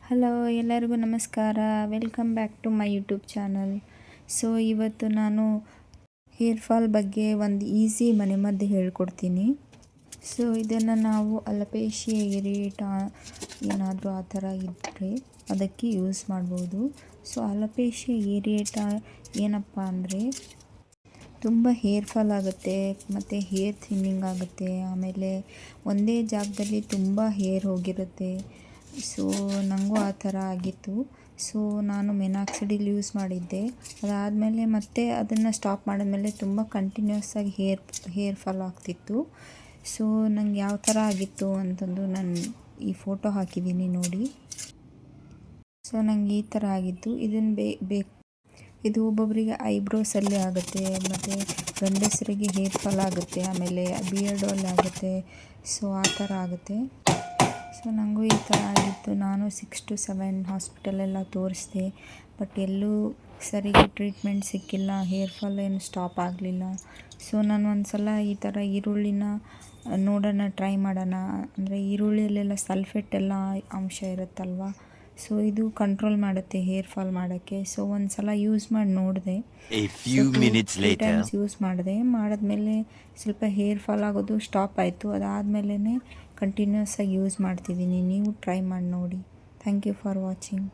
Hello, ಎಲ್ಲರಿಗೂ ನಮಸ್ಕಾರ. Welcome back to my YouTube channel. So ಇವತ್ತು ನಾನು ಹೇರ್ ಫಾಲ್ ಬಗ್ಗೆ ಒಂದು ಈಸಿ ಮನೆಮದ್ದು ಹೇಳ್ಕೊಡ್ತೀನಿ. ಸೊ ಇದನ್ನು ನಾವು ಅಲೋಪೇಶಿಯಾ ಏರಿಯೇಟಾ ಏನಾದರೂ ಆ ಥರ ಇದ್ದರೆ ಅದಕ್ಕೆ ಯೂಸ್ ಮಾಡ್ಬೋದು. ಸೊ ಅಲೋಪೇಶಿಯಾ ಏರಿಯೇಟಾ ಏನಪ್ಪ ಅಂದರೆ ತುಂಬ ಹೇರ್ ಫಾಲ್ ಆಗುತ್ತೆ ಮತ್ತು ಹೇರ್ ಥಿನ್ನಿಂಗ್ ಆಗುತ್ತೆ. ಆಮೇಲೆ ಒಂದೇ ಜಾಗದಲ್ಲಿ ತುಂಬ ಹೇರ್ ಹೋಗಿರುತ್ತೆ. ಸೊ ನನಗೂ ಆ ಥರ ಆಗಿತ್ತು. ಸೊ ನಾನು ಮಿನಾಕ್ಸಿಡಿಲ್ ಯೂಸ್ ಮಾಡಿದ್ದೆ. ಅದಾದಮೇಲೆ ಮತ್ತೆ ಅದನ್ನು ಸ್ಟಾಪ್ ಮಾಡಿದ್ಮೇಲೆ ತುಂಬ ಕಂಟಿನ್ಯೂಸ್ ಆಗಿ ಹೇರ್ ಫಾಲ್ ಆಗ್ತಿತ್ತು. ಸೊ ನಂಗೆ ಯಾವ ಥರ ಆಗಿತ್ತು ಅಂತಂದು ನಾನು ಈ ಫೋಟೋ ಹಾಕಿದ್ದೀನಿ ನೋಡಿ. ಸೊ ನಂಗೆ ಈ ಥರ ಆಗಿತ್ತು. ಇದನ್ನು ಇದು ಒಬ್ಬೊಬ್ಬರಿಗೆ ಐಬ್ರೋಸಲ್ಲಿ ಆಗುತ್ತೆ, ಮತ್ತು ಗಂಡಸರಿಗೆ ಹೇರ್ ಫಾಲ್ ಆಗುತ್ತೆ, ಆಮೇಲೆ ಬಿಯರ್ಡಲ್ಲಿ ಆಗುತ್ತೆ. ಸೊ ಆ ಥರ ಆಗುತ್ತೆ. ಸೊ ನನಗೂ ಈ ಥರ ಆಗಿತ್ತು. ನಾನು 6 to 7 ಹಾಸ್ಪಿಟಲೆಲ್ಲ ತೋರಿಸಿದೆ, ಬಟ್ ಎಲ್ಲೂ ಸರಿಗೆ ಟ್ರೀಟ್ಮೆಂಟ್ ಸಿಕ್ಕಿಲ್ಲ. ಹೇರ್ ಫಾಲ್ ಏನು ಸ್ಟಾಪ್ ಆಗಲಿಲ್ಲ. ಸೊ ನಾನು ಒಂದು ಸಲ ಈ ಥರ ಈರುಳ್ಳಿನ ನೋಡೋಣ, ಟ್ರೈ ಮಾಡೋಣ. ಅಂದರೆ ಈರುಳ್ಳಿಯಲ್ಲೆಲ್ಲ ಸಲ್ಫೇಟ್ ಎಲ್ಲ ಅಂಶ ಇರುತ್ತಲ್ವ. ಸೊ ಇದು ಕಂಟ್ರೋಲ್ ಮಾಡುತ್ತೆ ಹೇರ್ ಫಾಲ್ ಮಾಡೋಕ್ಕೆ. ಸೊ ಒಂದು ಸಲ ಯೂಸ್ ಮಾಡಿ ನೋಡಿದೆ. ಟೈಮ್ಸ್ ಯೂಸ್ ಮಾಡಿದ್ಮೇಲೆ ಸ್ವಲ್ಪ ಹೇರ್ ಫಾಲ್ ಆಗೋದು ಸ್ಟಾಪ್ ಆಯಿತು. ಅದಾದಮೇಲೆ ಕಂಟಿನ್ಯೂಸ್ ಆಗಿ ಯೂಸ್ ಮಾಡ್ತಿದ್ದೀನಿ. ನೀವು ಟ್ರೈ ಮಾಡಿ ನೋಡಿ. Thank you for watching.